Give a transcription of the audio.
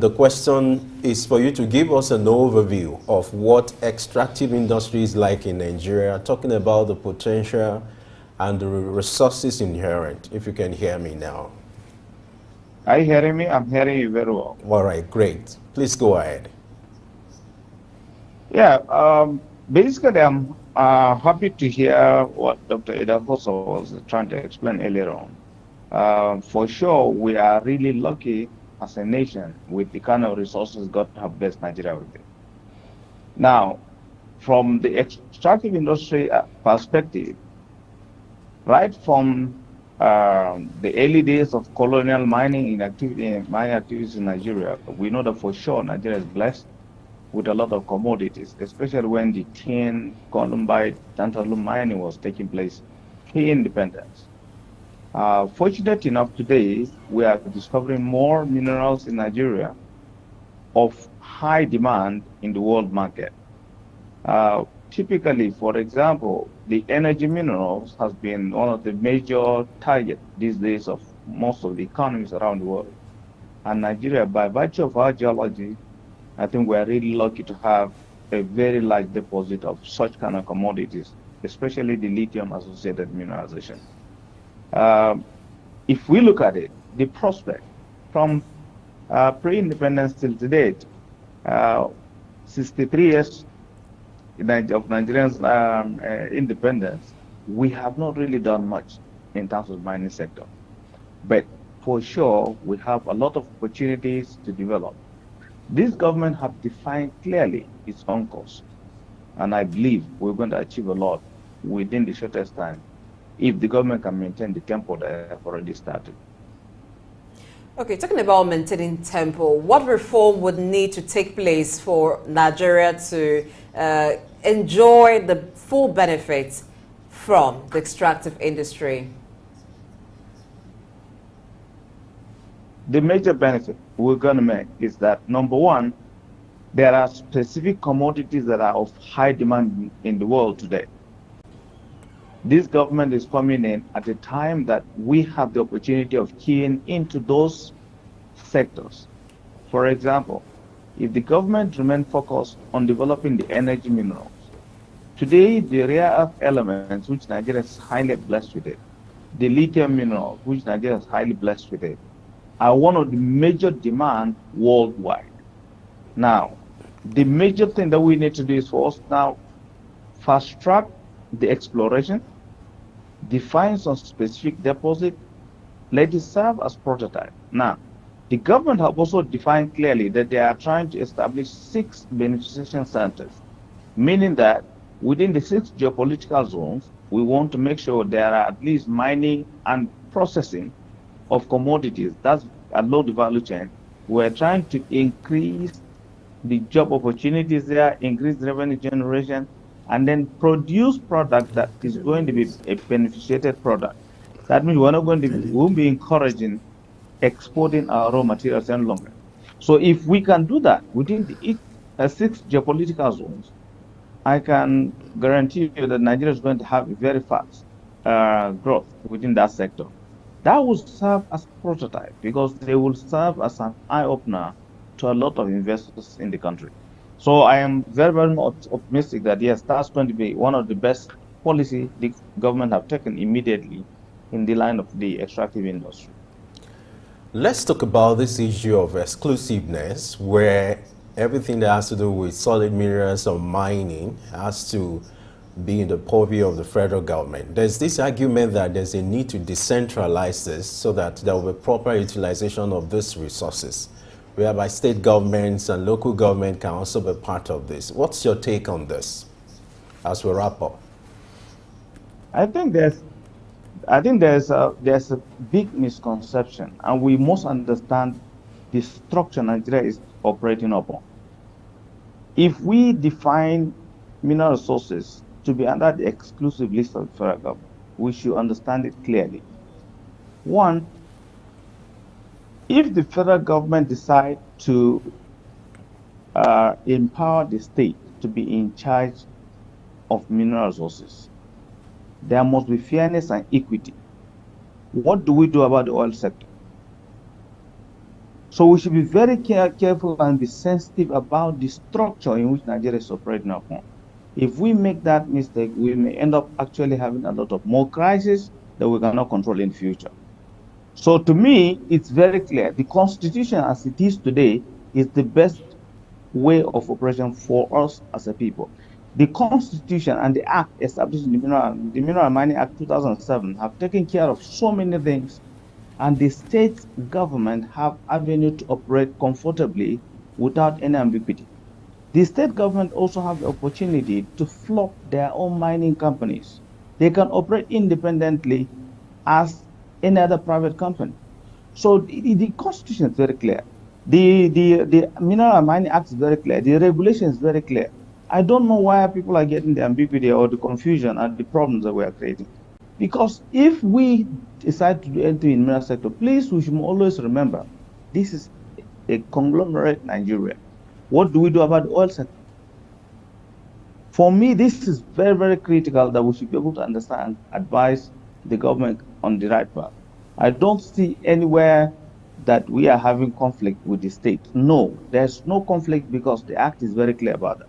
the question is for you to give us an overview of what extractive industry is like in Nigeria, talking about the potential and the resources inherent, if you can hear me now. Are you hearing me? I'm hearing you very well. All right, great. Please go ahead. Yeah, basically, I'm happy to hear what Dr. Idahosa was trying to explain earlier on. For sure, we are really lucky as a nation with the kind of resources God have blessed Nigeria with it. Now, from the extractive industry perspective, right from the early days of colonial mining activities in Nigeria, we know that for sure Nigeria is blessed with a lot of commodities, especially when the tin, columbite, tantalum mining was taking place pre-independence. Fortunate enough today, we are discovering more minerals in Nigeria of high demand in the world market. Typically, for example, the energy minerals has been one of the major targets these days of most of the economies around the world. And Nigeria, by virtue of our geology, I think we are really lucky to have a very large deposit of such kind of commodities, especially the lithium associated mineralization. Um, if we look at it, the prospect from pre-independence till to date, uh, 63 years of Nigerians' independence, we have not really done much in terms of mining sector. But for sure, we have a lot of opportunities to develop. This government have defined clearly its own course, and I believe we're going to achieve a lot within the shortest time if the government can maintain the tempo that have already started. Okay, talking about maintaining tempo, what reform would need to take place for Nigeria to enjoy the full benefits from the extractive industry? The major benefit we're going to make is that number one, there are specific commodities that are of high demand in the world today. This government is coming in at a time that we have the opportunity of keying into those sectors. For example, if the government remain focused on developing the energy minerals, today the rare earth elements, which Nigeria is highly blessed with it, the lithium minerals, which Nigeria is highly blessed with it, are one of the major demand worldwide. Now, the major thing that we need to do is for us now fast track the exploration, define some specific deposit, let it serve as prototype. Now, the government have also defined clearly that they are trying to establish 6 beneficiation centers, meaning that within the 6 geopolitical zones, we want to make sure there are at least mining and processing of commodities. That's at low the value chain. We're trying to increase the job opportunities there, increase revenue generation, and then produce product that is going to be a beneficiated product. That means we're not going to be, we won't be encouraging exporting our raw materials any longer. So if we can do that within the 6 geopolitical zones, I can guarantee you that Nigeria is going to have a very fast growth within that sector. That will serve as prototype because they will serve as an eye-opener to a lot of investors in the country. So I am very, very much optimistic that yes, that's going to be one of the best policy the government have taken immediately in the line of the extractive industry. Let's talk about this issue of exclusiveness, where everything that has to do with solid minerals or mining has to be in the purview of the federal government. There's this argument that there's a need to decentralize this so that there will be proper utilization of these resources, whereby state governments and local government can also be part of this. What's your take on this as we wrap up? I think there's a big misconception, and we must understand the structure Nigeria is operating upon. If we define mineral resources to be under the exclusive list of the federal government, we should understand it clearly. One, if the federal government decide to empower the state to be in charge of mineral resources, there must be fairness and equity. What do we do about the oil sector? So we should be very careful and be sensitive about the structure in which Nigeria is operating upon. If we make that mistake, we may end up actually having a lot of more crises that we cannot control in the future. So to me, it's very clear. The Constitution as it is today is the best way of operation for us as a people. The Constitution and the Act established in the Mineral and Mining Act 2007 have taken care of so many things, and the state government have avenue to operate comfortably without any ambiguity. The state government also have the opportunity to flop their own mining companies. They can operate independently as any other private company. So the Constitution is very clear. The Mineral and Mining Act is very clear. The regulation is very clear. I don't know why people are getting the ambiguity or the confusion and the problems that we are creating. Because if we decide to enter in mineral sector, please, we should always remember, this is a conglomerate Nigeria. What do we do about the oil sector? For me, this is very, very critical that we should be able to understand, advise the government on the right path. I don't see anywhere that we are having conflict with the state. No, there's no conflict because the Act is very clear about that.